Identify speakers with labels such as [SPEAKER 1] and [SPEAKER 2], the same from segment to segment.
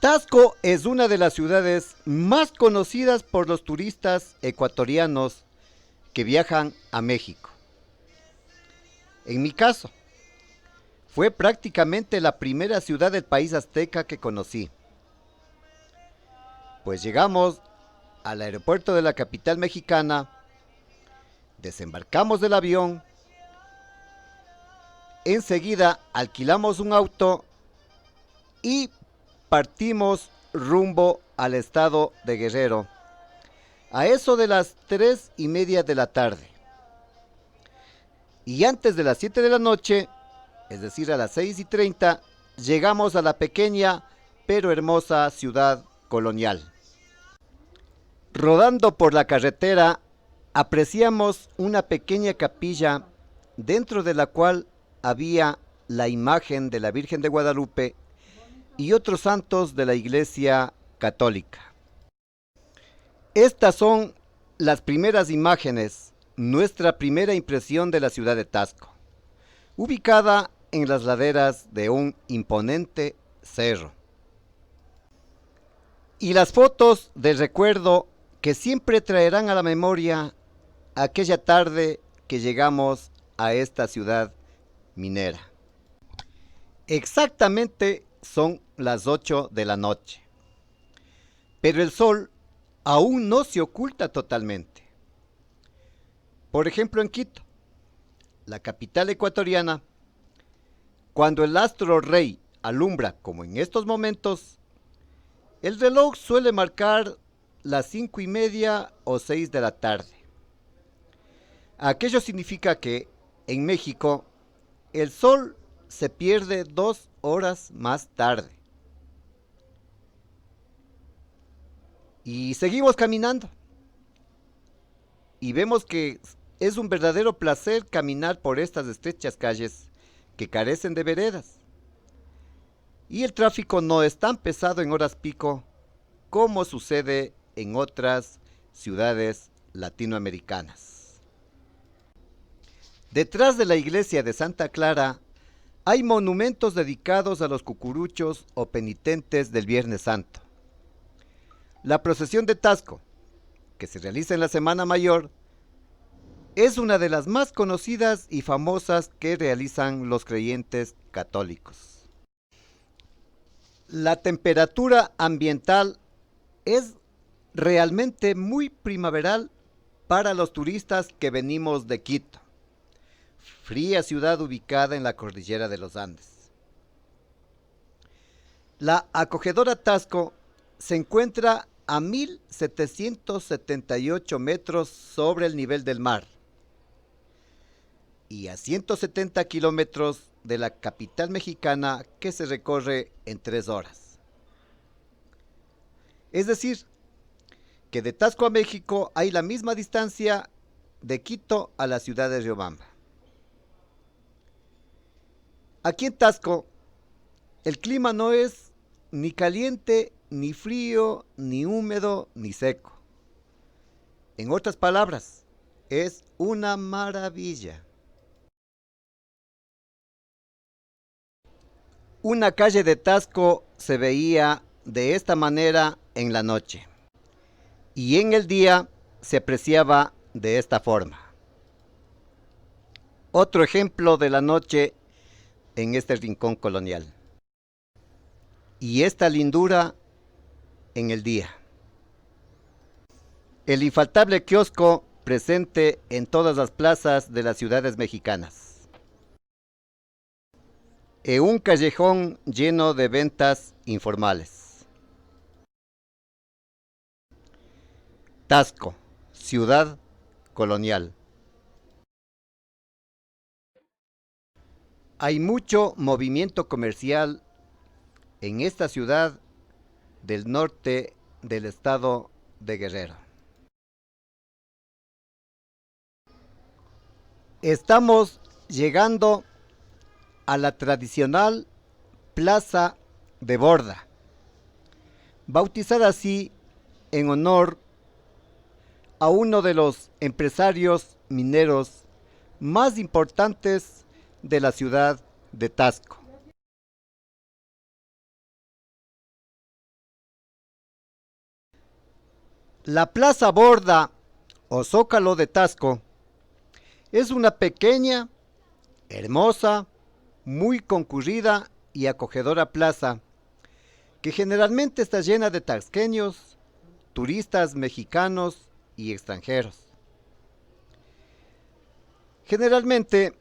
[SPEAKER 1] Tasco es una de las ciudades más conocidas por los turistas ecuatorianos que viajan a México. En mi caso, fue prácticamente la primera ciudad del país azteca que conocí, pues llegamos al aeropuerto de la capital mexicana, desembarcamos del avión, enseguida alquilamos un auto y partimos rumbo al estado de Guerrero, a eso de las 3:30 de la tarde. Y antes de las 7 de la noche, es decir, a las 6:30, llegamos a la pequeña pero hermosa ciudad colonial. Rodando por la carretera, apreciamos una pequeña capilla dentro de la cual había la imagen de la Virgen de Guadalupe y otros santos de la Iglesia Católica. Estas son las primeras imágenes, nuestra primera impresión de la ciudad de Tasco, ubicada en las laderas de un imponente cerro. Y las fotos de recuerdo que siempre traerán a la memoria aquella tarde que llegamos a esta ciudad minera. Exactamente son las 8 de la noche, pero el sol aún no se oculta totalmente. Por ejemplo, en Quito, la capital ecuatoriana, cuando el astro rey alumbra como en estos momentos, el reloj suele marcar las 5:30 o 6 de la tarde. Aquello significa que en México el sol se pierde 2 horas más tarde. Y seguimos caminando. Y vemos que es un verdadero placer caminar por estas estrechas calles que carecen de veredas. Y el tráfico no es tan pesado en horas pico como sucede en otras ciudades latinoamericanas. Detrás de la iglesia de Santa Clara hay monumentos dedicados a los cucuruchos o penitentes del Viernes Santo. La procesión de Tasco, que se realiza en la Semana Mayor, es una de las más conocidas y famosas que realizan los creyentes católicos. La temperatura ambiental es realmente muy primaveral para los turistas que venimos de Quito, fría ciudad ubicada en la cordillera de los Andes. La acogedora Tasco se encuentra a 1778 metros sobre el nivel del mar y a 170 kilómetros de la capital mexicana, que se recorre en 3 horas. Es decir, que de Tasco a México hay la misma distancia de Quito a la ciudad de Riobamba. Aquí en Tasco, el clima no es ni caliente, ni frío, ni húmedo, ni seco. En otras palabras, es una maravilla. Una calle de Tasco se veía de esta manera en la noche y en el día se apreciaba de esta forma. Otro ejemplo de la noche en este rincón colonial. Y esta lindura en el día. El infaltable kiosco presente en todas las plazas de las ciudades mexicanas. Un callejón lleno de ventas informales. Tasco, ciudad colonial. Hay mucho movimiento comercial en esta ciudad del norte del estado de Guerrero. Estamos llegando a la tradicional Plaza de Borda, bautizada así en honor a uno de los empresarios mineros más importantes de la ciudad de Tasco. La Plaza Borda o Zócalo de Tasco es una pequeña, hermosa, muy concurrida y acogedora plaza que generalmente está llena de tasqueños, turistas mexicanos y extranjeros. Generalmente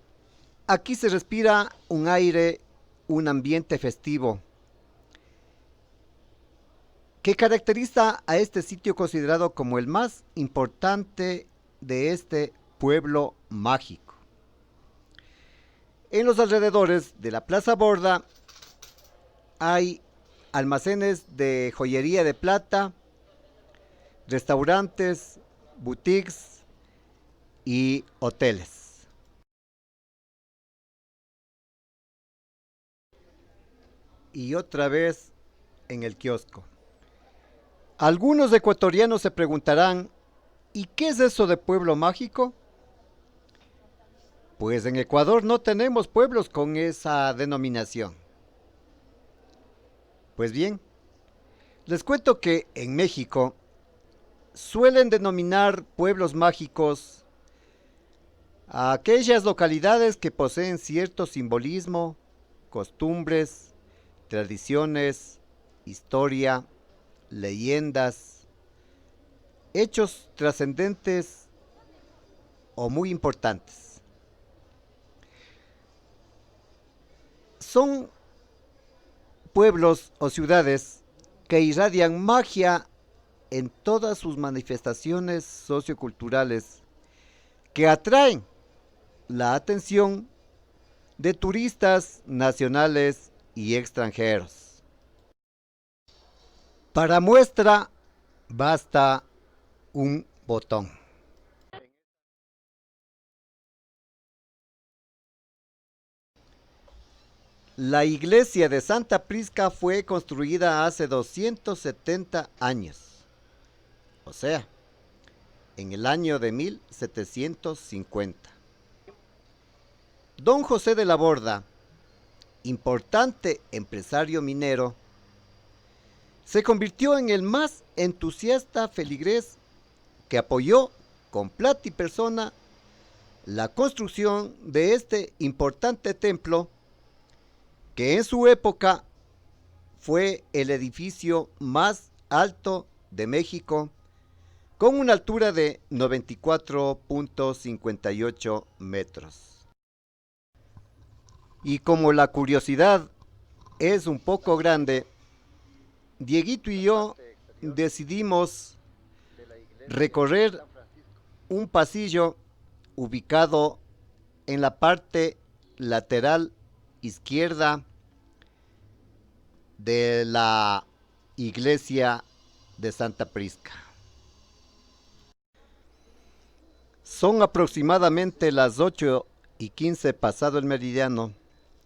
[SPEAKER 1] aquí se respira un aire, un ambiente festivo que caracteriza a este sitio considerado como el más importante de este pueblo mágico. En los alrededores de la Plaza Borda hay almacenes de joyería de plata, restaurantes, boutiques y hoteles. Y otra vez en el kiosco. Algunos ecuatorianos se preguntarán, ¿y qué es eso de pueblo mágico? Pues en Ecuador no tenemos pueblos con esa denominación. Pues bien, les cuento que en México suelen denominar pueblos mágicos a aquellas localidades que poseen cierto simbolismo, costumbres, tradiciones, historia, leyendas, hechos trascendentes o muy importantes. Son pueblos o ciudades que irradian magia en todas sus manifestaciones socioculturales que atraen la atención de turistas nacionales y extranjeros. Para muestra basta un botón. La iglesia de Santa Prisca fue construida hace 270 años, o sea, en el año de 1750. Don José de la Borda, importante empresario minero, se convirtió en el más entusiasta feligrés que apoyó con plata y persona la construcción de este importante templo que en su época fue el edificio más alto de México con una altura de 94.58 metros. Y como la curiosidad es un poco grande, Dieguito y yo decidimos recorrer un pasillo ubicado en la parte lateral izquierda de la iglesia de Santa Prisca. Son aproximadamente las 8:15 pasado el meridiano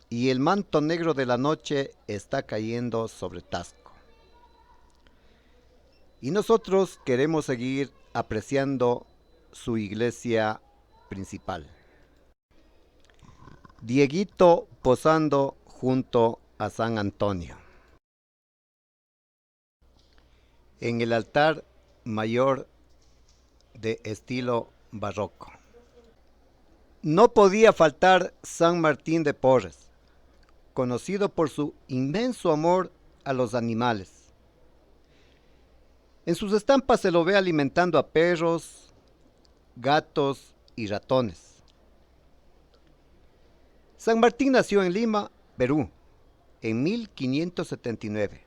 [SPEAKER 1] y el manto negro de la noche está cayendo sobre Tasco. Y nosotros queremos seguir apreciando su iglesia principal. Dieguito posando junto a San Antonio. En el altar mayor de estilo barroco. No podía faltar San Martín de Porres, conocido por su inmenso amor a los animales. En sus estampas se lo ve alimentando a perros, gatos y ratones. San Martín nació en Lima, Perú, en 1579,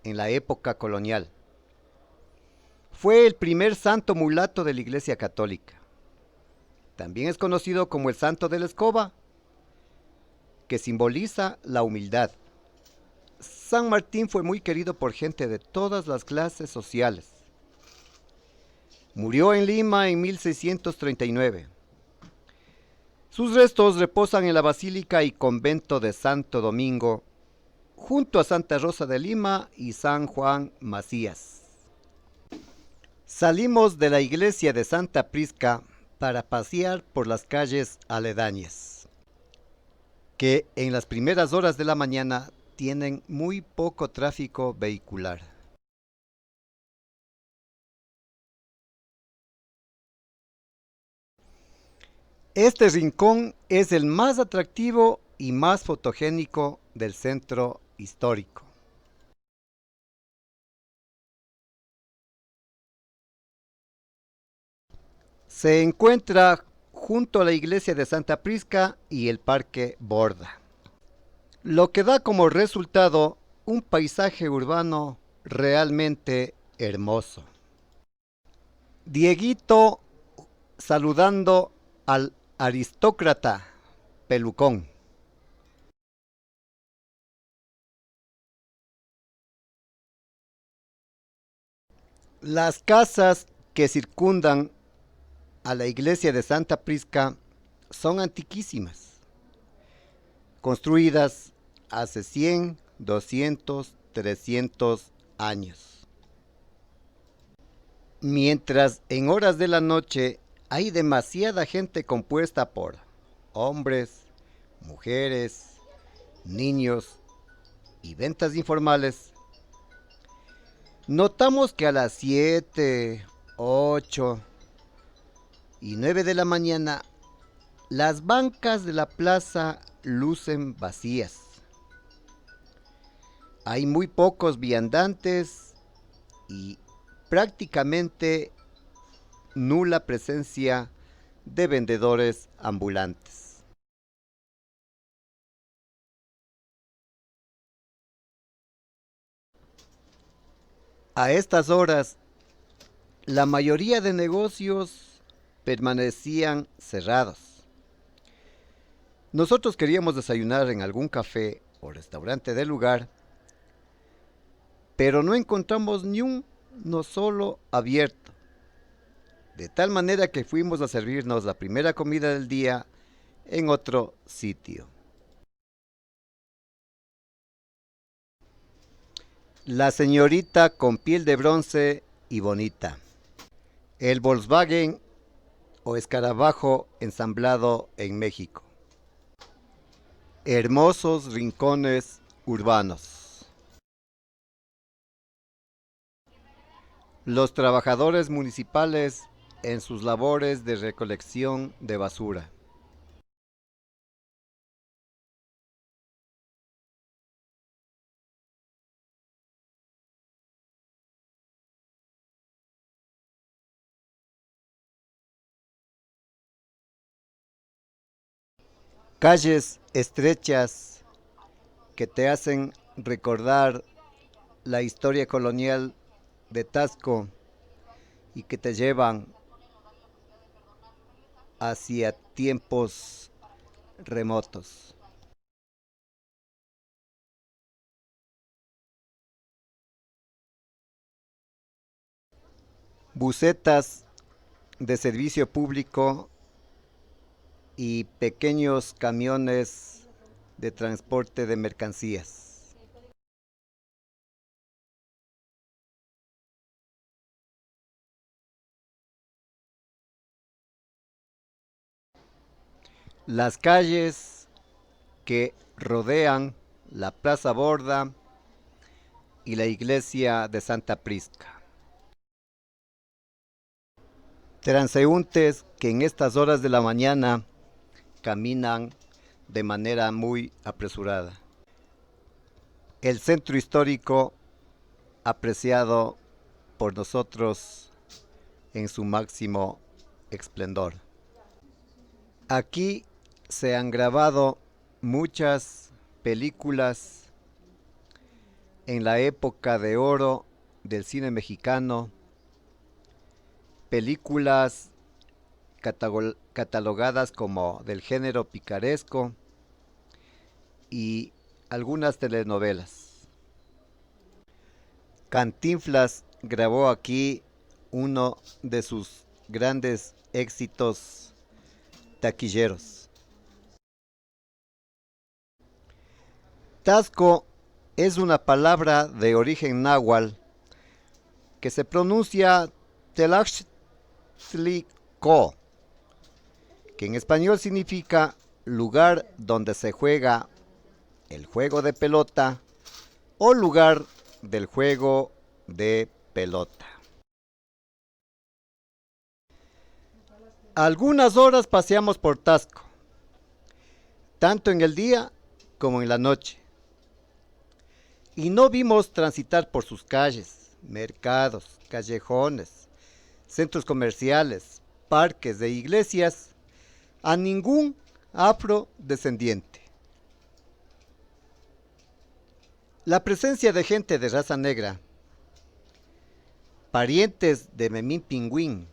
[SPEAKER 1] en la época colonial. Fue el primer santo mulato de la Iglesia Católica. También es conocido como el Santo de la Escoba, que simboliza la humildad. San Martín fue muy querido por gente de todas las clases sociales. Murió en Lima en 1639. Sus restos reposan en la Basílica y Convento de Santo Domingo, junto a Santa Rosa de Lima y San Juan Macías. Salimos de la iglesia de Santa Prisca para pasear por las calles aledañas, que en las primeras horas de la mañana tienen muy poco tráfico vehicular. Este rincón es el más atractivo y más fotogénico del centro histórico. Se encuentra junto a la iglesia de Santa Prisca y el Parque Borda, lo que da como resultado un paisaje urbano realmente hermoso. Dieguito saludando al aristócrata pelucón. Las casas que circundan a la iglesia de Santa Prisca son antiquísimas, construidas hace 100, 200, 300 años. Mientras en horas de la noche hay demasiada gente compuesta por hombres, mujeres, niños y ventas informales, notamos que a las 7, 8 y 9 de la mañana las bancas de la plaza lucen vacías. Hay muy pocos viandantes y prácticamente nula presencia de vendedores ambulantes. A estas horas, la mayoría de negocios permanecían cerrados. Nosotros queríamos desayunar en algún café o restaurante del lugar, pero no encontramos ni uno solo abierto. De tal manera que fuimos a servirnos la primera comida del día en otro sitio. La señorita con piel de bronce y bonita. El Volkswagen o escarabajo ensamblado en México. Hermosos rincones urbanos. Los trabajadores municipales en sus labores de recolección de basura. Calles estrechas que te hacen recordar la historia colonial de Tasco y que te llevan hacia tiempos remotos. Busetas de servicio público y pequeños camiones de transporte de mercancías. Las calles que rodean la Plaza Borda y la iglesia de Santa Prisca. Transeúntes que en estas horas de la mañana caminan de manera muy apresurada. El centro histórico apreciado por nosotros en su máximo esplendor. Aquí se han grabado muchas películas en la época de oro del cine mexicano, películas catalogadas como del género picaresco y algunas telenovelas. Cantinflas grabó aquí uno de sus grandes éxitos taquilleros. Tasco es una palabra de origen náhuatl que se pronuncia Tlachtli-co, que en español significa lugar donde se juega el juego de pelota o lugar del juego de pelota. Algunas horas paseamos por Tasco, tanto en el día como en la noche, y no vimos transitar por sus calles, mercados, callejones, centros comerciales, parques e iglesias a ningún afrodescendiente. La presencia de gente de raza negra, parientes de Memín Pingüín,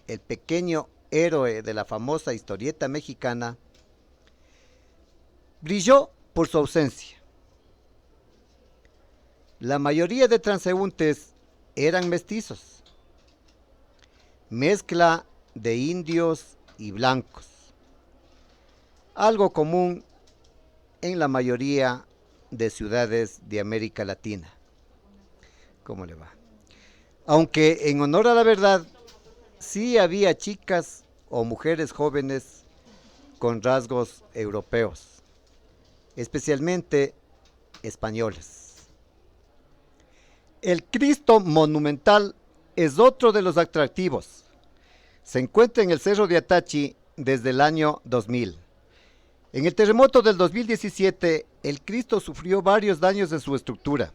[SPEAKER 1] el pequeño héroe de la famosa historieta mexicana, brilló por su ausencia. La mayoría de transeúntes eran mestizos, mezcla de indios y blancos, algo común en la mayoría de ciudades de América Latina. ¿Cómo le va? Aunque en honor a la verdad, sí había chicas o mujeres jóvenes con rasgos europeos, especialmente españoles. El Cristo monumental es otro de los atractivos. Se encuentra en el Cerro de Atachi desde el año 2000. En el terremoto del 2017, el Cristo sufrió varios daños en su estructura.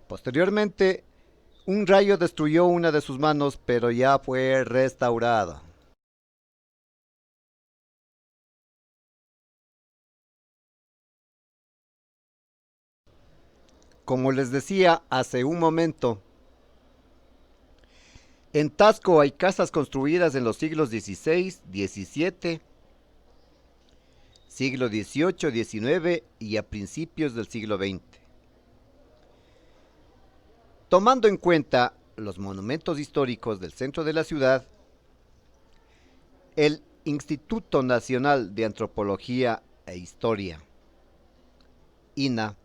[SPEAKER 1] Posteriormente, un rayo destruyó una de sus manos, pero ya fue restaurada. Como les decía hace un momento, en Tasco hay casas construidas en los siglos XVI, XVII, siglo XVIII, XIX y a principios del siglo XX. Tomando en cuenta los monumentos históricos del centro de la ciudad, el Instituto Nacional de Antropología e Historia, INA,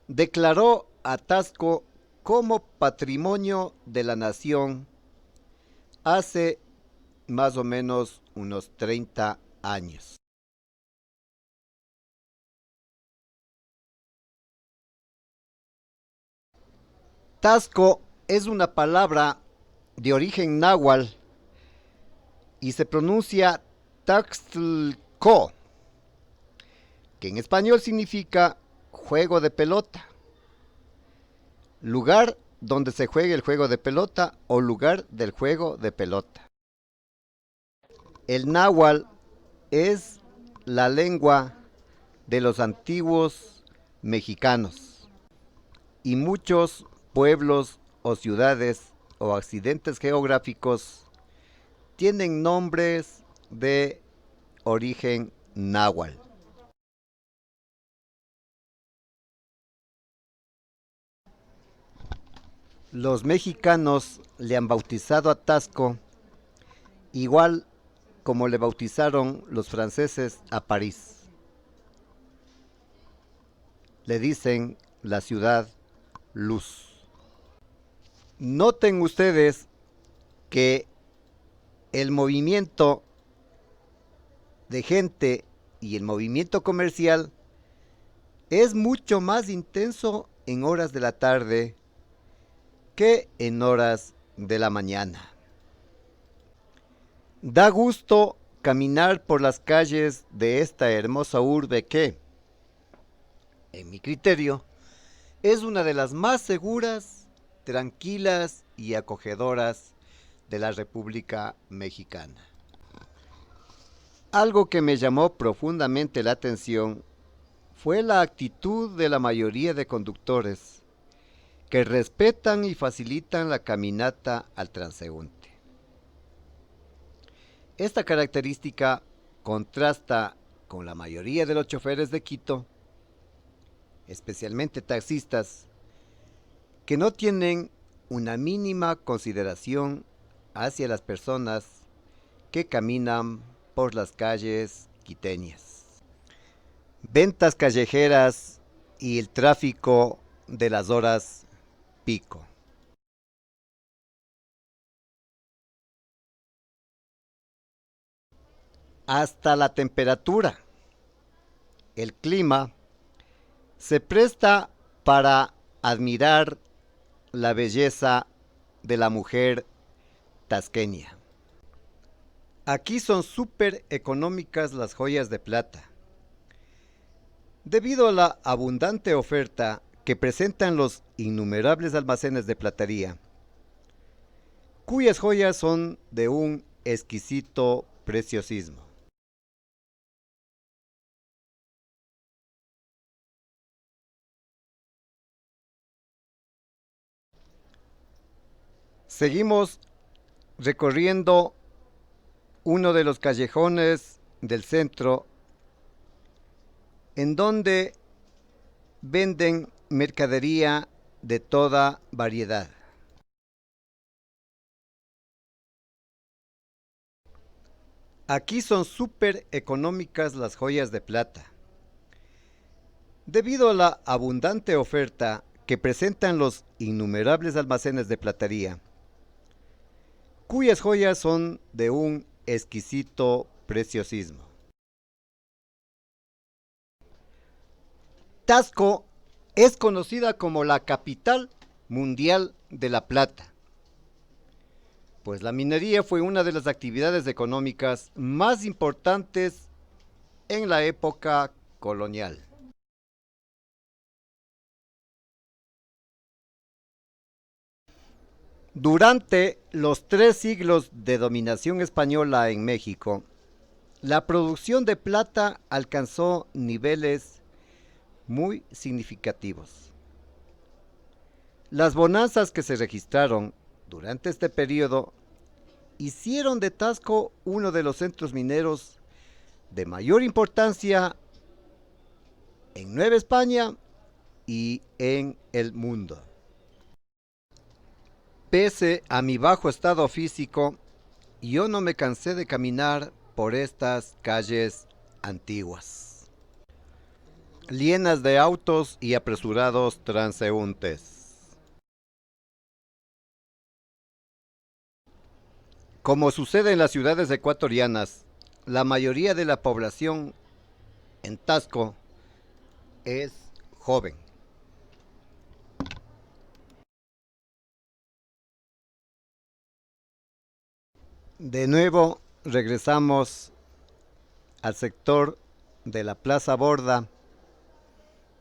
[SPEAKER 1] declaró a Tasco como Patrimonio de la Nación hace más o menos unos 30 años. Tasco es una palabra de origen náhuatl y se pronuncia Taxtlco, que en español significa juego de pelota, lugar donde se juega el juego de pelota o lugar del juego de pelota. El náhuatl es la lengua de los antiguos mexicanos y muchos pueblos o ciudades o accidentes geográficos tienen nombres de origen náhuatl. Los mexicanos le han bautizado a Tasco igual como le bautizaron los franceses a París. Le dicen la ciudad luz. Noten ustedes que el movimiento de gente y el movimiento comercial es mucho más intenso en horas de la tarde que en horas de la mañana. Da gusto caminar por las calles de esta hermosa urbe que, en mi criterio, es una de las más seguras, tranquilas y acogedoras de la República Mexicana. Algo que me llamó profundamente la atención fue la actitud de la mayoría de conductores que respetan y facilitan la caminata al transeúnte. Esta característica contrasta con la mayoría de los choferes de Quito, especialmente taxistas, que no tienen una mínima consideración hacia las personas que caminan por las calles quiteñas. Ventas callejeras y el tráfico de las horas pico. Hasta la temperatura, el clima, se presta para admirar la belleza de la mujer tasqueña. Aquí son súper económicas las joyas de plata. Debido a la abundante oferta que presentan los innumerables almacenes de platería, cuyas joyas son de un exquisito preciosismo. Seguimos recorriendo uno de los callejones del centro en donde venden mercadería de toda variedad. Aquí son súper económicas las joyas de plata. Debido a la abundante oferta que presentan los innumerables almacenes de platería, cuyas joyas son de un exquisito preciosismo. Tasco es conocida como la capital mundial de la plata, pues la minería fue una de las actividades económicas más importantes en la época colonial. Durante los 3 siglos de dominación española en México, la producción de plata alcanzó niveles muy significativos. Las bonanzas que se registraron durante este periodo hicieron de Tasco uno de los centros mineros de mayor importancia en Nueva España y en el mundo. Pese a mi bajo estado físico, yo no me cansé de caminar por estas calles antiguas, llenas de autos y apresurados transeúntes. Como sucede en las ciudades ecuatorianas, la mayoría de la población en Tasco es joven. De nuevo regresamos al sector de la Plaza Borda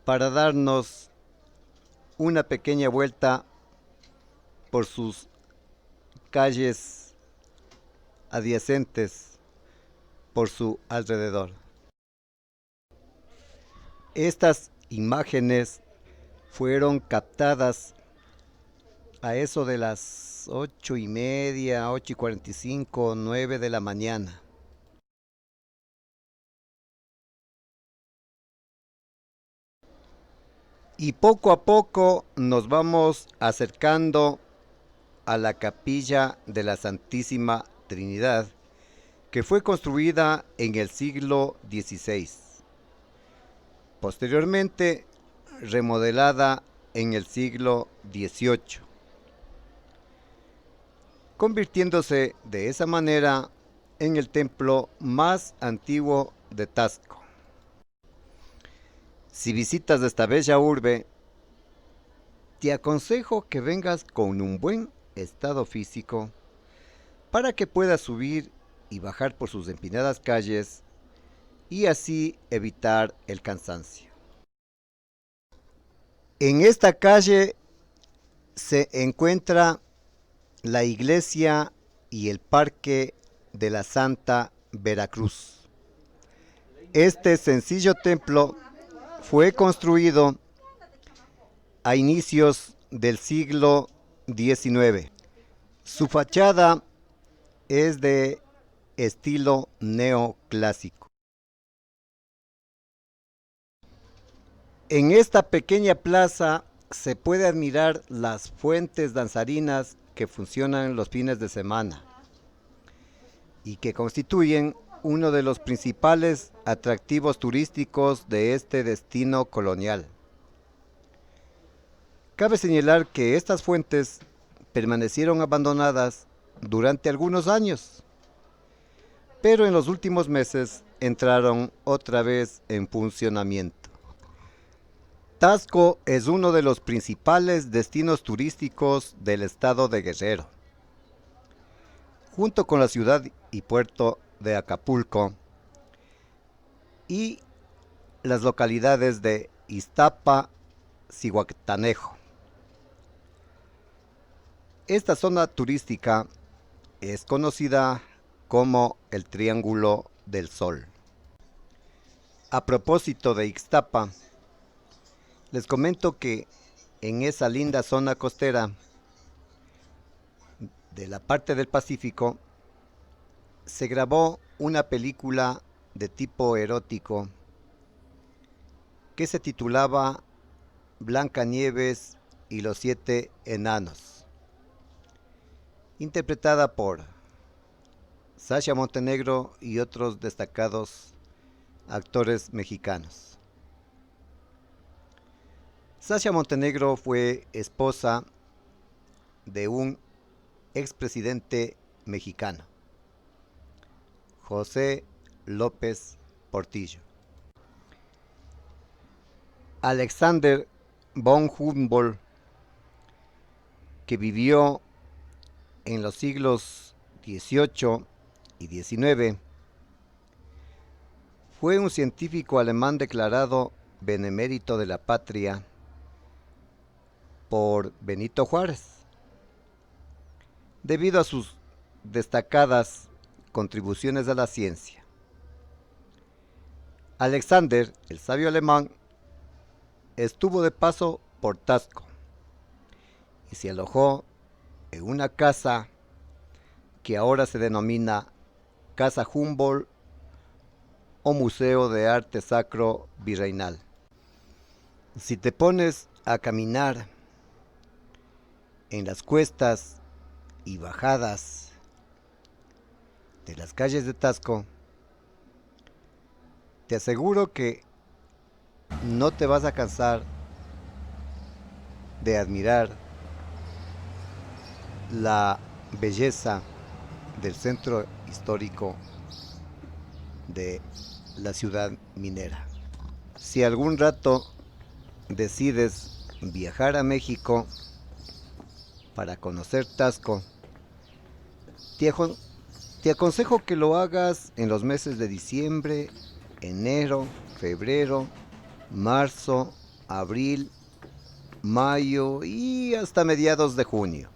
[SPEAKER 1] para darnos una pequeña vuelta por sus calles adyacentes, por su alrededor. Estas imágenes fueron captadas a eso de las 8:30, 8:45, 9 de la mañana. Y poco a poco nos vamos acercando a la capilla de la Santísima Trinidad, que fue construida en el siglo XVI. Posteriormente remodelada en el siglo XVIII, convirtiéndose de esa manera en el templo más antiguo de Tasco. Si visitas esta bella urbe, te aconsejo que vengas con un buen estado físico para que puedas subir y bajar por sus empinadas calles y así evitar el cansancio. En esta calle se encuentra la iglesia y el parque de la Santa Veracruz. Este sencillo templo fue construido a inicios del siglo XIX. Su fachada es de estilo neoclásico. En esta pequeña plaza se puede admirar las fuentes danzarinas que funcionan los fines de semana y que constituyen uno de los principales atractivos turísticos de este destino colonial. Cabe señalar que estas fuentes permanecieron abandonadas durante algunos años, pero en los últimos meses entraron otra vez en funcionamiento. Tasco es uno de los principales destinos turísticos del estado de Guerrero. junto con la ciudad y puerto de Acapulco y las localidades de Iztapa, Zihuatanejo. Esta zona turística es conocida como el Triángulo del Sol. A propósito de Ixtapa, les comento que en esa linda zona costera de la parte del Pacífico se grabó una película de tipo erótico que se titulaba Blancanieves y los siete enanos, interpretada por Sasha Montenegro y otros destacados actores mexicanos. Sasha Montenegro fue esposa de un expresidente mexicano, José López Portillo. Alexander von Humboldt, que vivió en los siglos XVIII y XIX, fue un científico alemán declarado benemérito de la patria por Benito Juárez, debido a sus destacadas contribuciones a la ciencia. Alexander, el sabio alemán, estuvo de paso por Tasco y se alojó en una casa que ahora se denomina Casa Humboldt o Museo de Arte Sacro Virreinal. Si te pones a caminar en las cuestas y bajadas de las calles de Tasco, te aseguro que no te vas a cansar de admirar la belleza del centro histórico de la ciudad minera. Si algún rato decides viajar a México para conocer Tasco, te aconsejo que lo hagas en los meses de diciembre, enero, febrero, marzo, abril, mayo y hasta mediados de junio,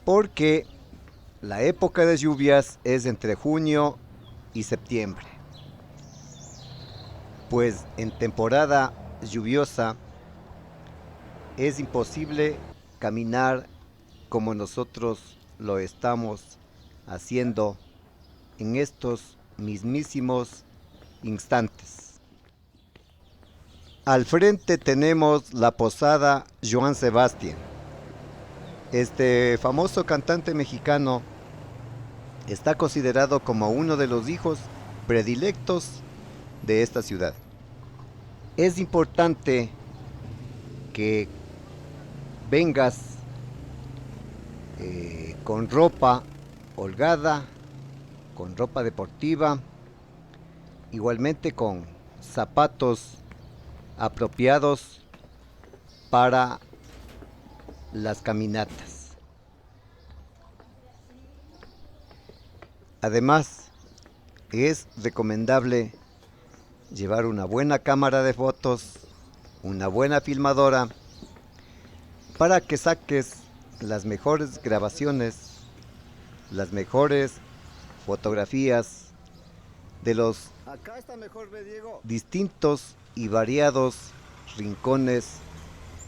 [SPEAKER 1] porque la época de lluvias es entre junio y septiembre, pues en temporada lluviosa es imposible caminar como nosotros lo estamos haciendo en estos mismísimos instantes. Al frente tenemos la posada Joan Sebastián. Este famoso cantante mexicano está considerado como uno de los hijos predilectos de esta ciudad. Es importante que vengas con ropa holgada, con ropa deportiva, igualmente con zapatos apropiados para las caminatas. Además, es recomendable llevar una buena cámara de fotos, una buena filmadora, para que saques las mejores grabaciones, las mejores fotografías de los distintos y variados rincones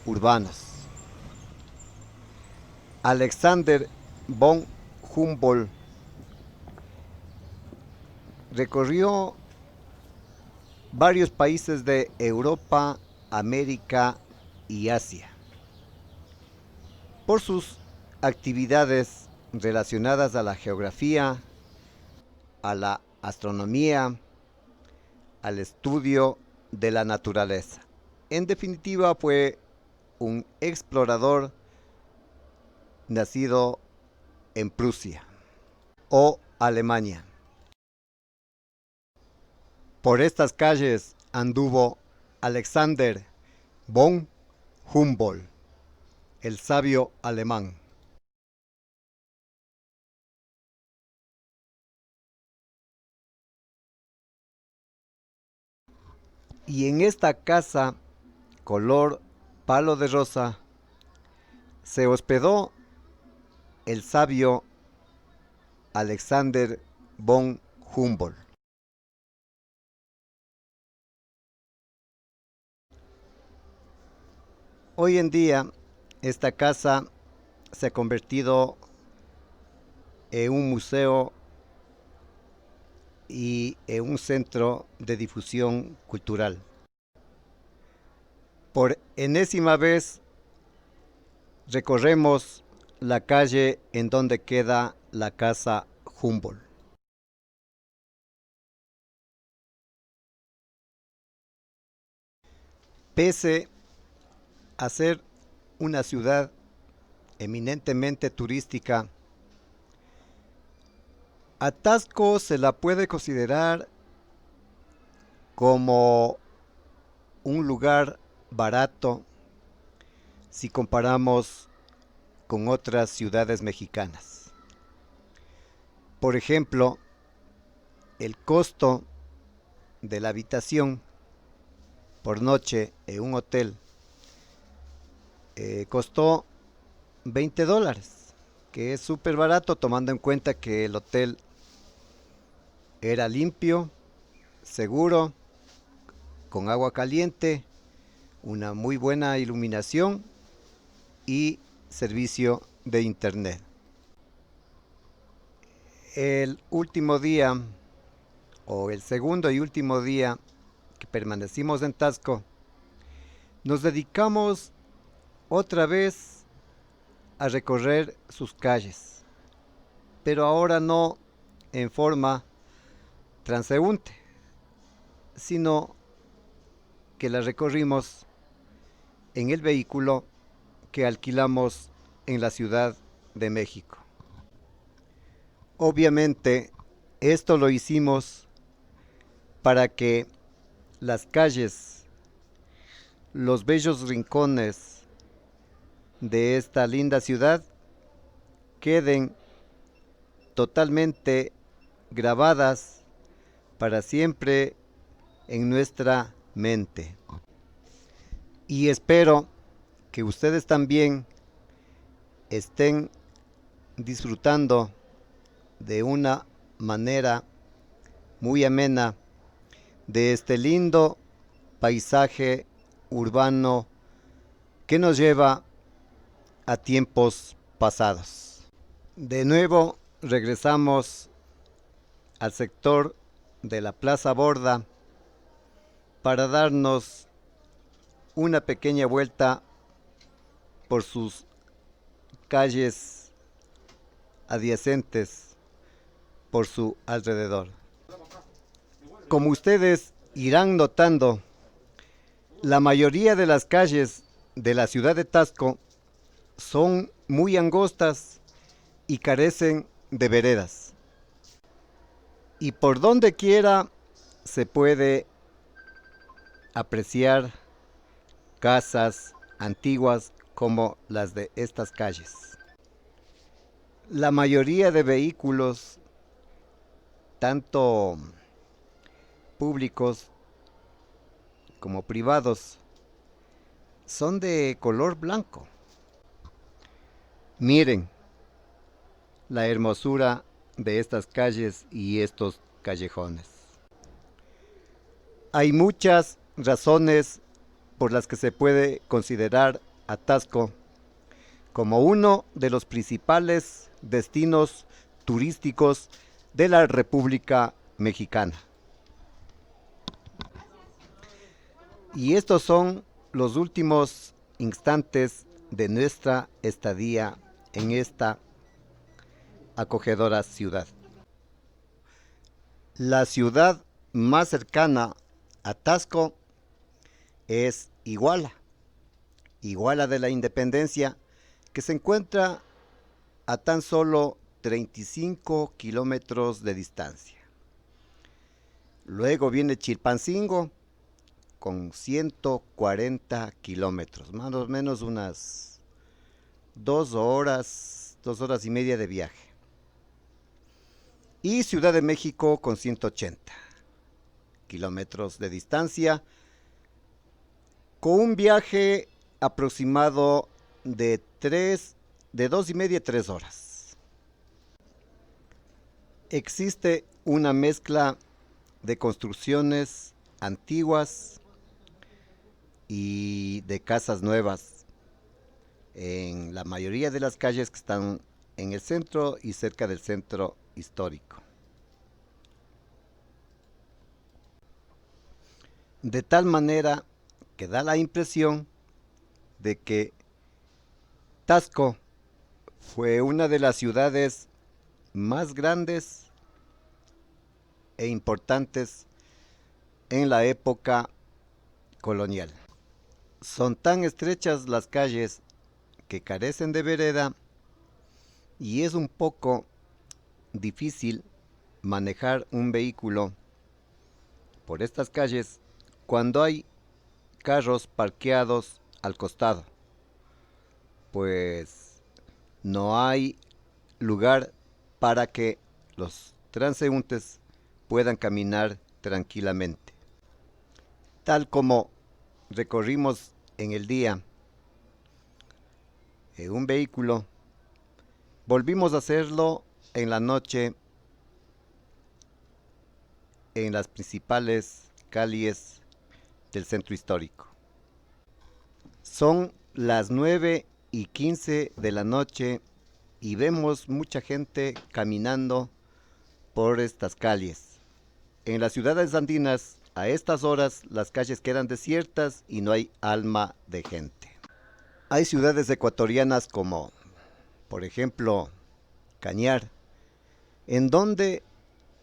[SPEAKER 1] urbanos. Alexander von Humboldt recorrió varios países de Europa, América y Asia por sus actividades relacionadas a la geografía, a la astronomía, al estudio de la naturaleza. En definitiva, fue un explorador nacido en Prusia o Alemania. Por estas calles anduvo Alexander von Humboldt, el sabio alemán. Y en esta casa, color palo de rosa, se hospedó el sabio Alexander von Humboldt. Hoy en día, esta casa se ha convertido en un museo y en un centro de difusión cultural. Por enésima vez recorremos la calle en donde queda la casa Humboldt. Pese a ser una ciudad eminentemente turística, a Taxco se la puede considerar como un lugar barato si comparamos con otras ciudades mexicanas. Por ejemplo, el costo de la habitación por noche en un hotel costó $20, que es súper barato tomando en cuenta que el hotel era limpio, seguro, con agua caliente, una muy buena iluminación y servicio de internet. El último día, o el segundo y último día que permanecimos en Taxco, nos dedicamos otra vez a recorrer sus calles, pero ahora no en forma transeúnte, sino que la recorrimos en el vehículo que alquilamos en la Ciudad de México. Obviamente, esto lo hicimos para que las calles, los bellos rincones de esta linda ciudad queden totalmente grabadas para siempre en nuestra mente. Y espero que ustedes también estén disfrutando de una manera muy amena de este lindo paisaje urbano que nos lleva a tiempos pasados. De nuevo regresamos al sector de la Plaza Borda para darnos una pequeña vuelta por sus calles adyacentes, por su alrededor. Como ustedes irán notando, la mayoría de las calles de la ciudad de Taxco son muy angostas y carecen de veredas. Y por donde quiera se puede apreciar casas antiguas como las de estas calles. La mayoría de vehículos, tanto públicos como privados, son de color blanco. Miren la hermosura de estas calles y estos callejones. Hay muchas razones por las que se puede considerar a Taxco como uno de los principales destinos turísticos de la República Mexicana. Y estos son los últimos instantes de nuestra estadía en esta acogedora ciudad. La ciudad más cercana a Taxco es Iguala, Iguala de la Independencia, que se encuentra a tan solo 35 kilómetros de distancia. Luego viene Chilpancingo con 140 kilómetros, más o menos unas 2 horas y media de viaje. Y Ciudad de México con 180 kilómetros de distancia, con un viaje aproximado de 2:30 a 3 horas. Existe una mezcla de construcciones antiguas y de casas nuevas en la mayoría de las calles que están en el centro y cerca del centro histórico. De tal manera que da la impresión de que Tasco fue una de las ciudades más grandes e importantes en la época colonial. Son tan estrechas las calles que carecen de vereda y es un poco difícil manejar un vehículo por estas calles cuando hay carros parqueados al costado, pues no hay lugar para que los transeúntes puedan caminar tranquilamente. Tal como recorrimos en el día en un vehículo, volvimos a hacerlo en la noche en las principales calles del centro histórico. Son las 9:15 de la noche y vemos mucha gente caminando por estas calles. En las ciudades andinas, a estas horas, las calles quedan desiertas y no hay alma de gente. Hay ciudades ecuatorianas como, por ejemplo, Cañar, en donde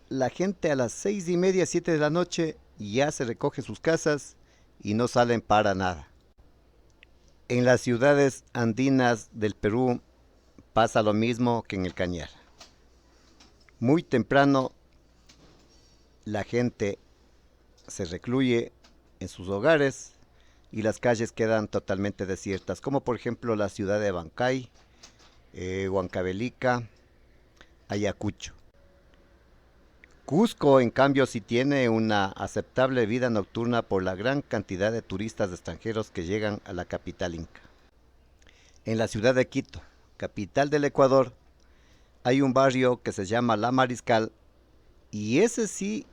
[SPEAKER 1] la gente a las 6:30, 7 de la noche ya se recoge sus casas y no salen para nada. En las ciudades andinas del Perú pasa lo mismo que en el Cañar. Muy temprano la gente se recluye en sus hogares y las calles quedan totalmente desiertas, como por ejemplo la ciudad de Abancay, Huancavelica, Ayacucho. Cusco, en cambio, sí tiene una aceptable vida nocturna por la gran cantidad de turistas extranjeros que llegan a la capital inca. En la ciudad de Quito, capital del Ecuador, hay un barrio que se llama La Mariscal y ese sí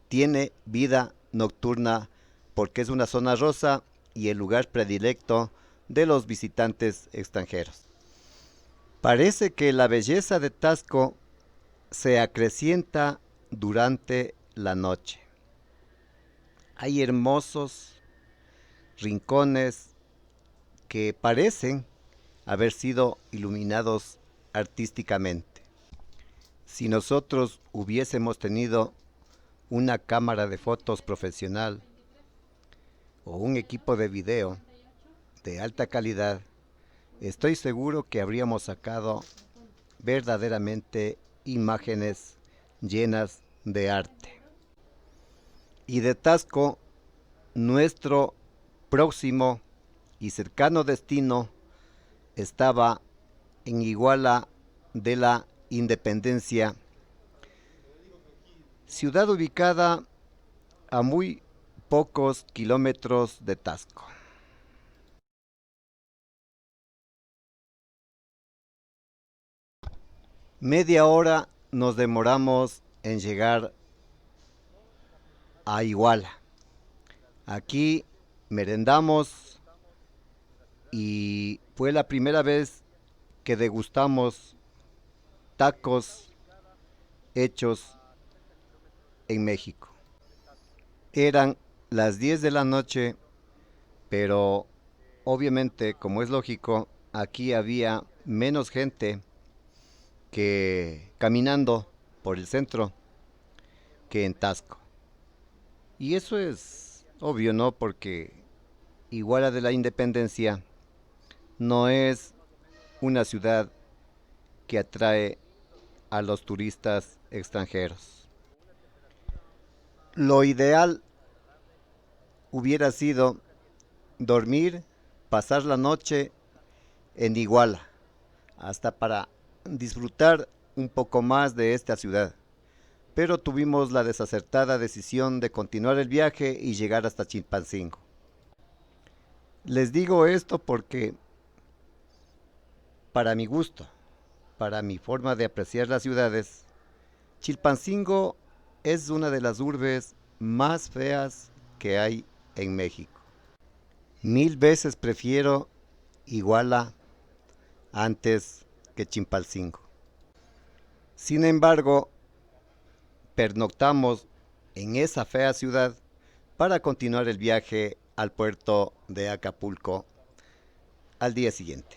[SPEAKER 1] tiene vida nocturna porque es una zona rosa y el lugar predilecto de los visitantes extranjeros. Parece que la belleza de Tasco se acrecienta durante la noche. Hay hermosos rincones que parecen haber sido iluminados artísticamente. Si nosotros hubiésemos tenido una cámara de fotos profesional o un equipo de video de alta calidad, estoy seguro que habríamos sacado verdaderamente imágenes llenas de arte. Y de Tasco, nuestro próximo y cercano destino estaba en Iguala de la Independencia, ciudad ubicada a muy pocos kilómetros de Tasco. Media hora nos demoramos en llegar a Iguala. Aquí merendamos y fue la primera vez que degustamos tacos hechos en México. Eran las 10 de la noche, pero obviamente, como es lógico, aquí había menos gente que caminando por el centro que en Tasco. Y eso es obvio, ¿no? Porque Iguala de la Independencia no es una ciudad que atrae a los turistas extranjeros. Lo ideal hubiera sido dormir, pasar la noche en Iguala, hasta para disfrutar un poco más de esta ciudad. Pero tuvimos la desacertada decisión de continuar el viaje y llegar hasta Chilpancingo. Les digo esto porque, para mi gusto, para mi forma de apreciar las ciudades, Chilpancingo es una de las urbes más feas que hay en México. Mil veces prefiero Iguala antes que Chilpancingo. Sin embargo, pernoctamos en esa fea ciudad para continuar el viaje al puerto de Acapulco al día siguiente.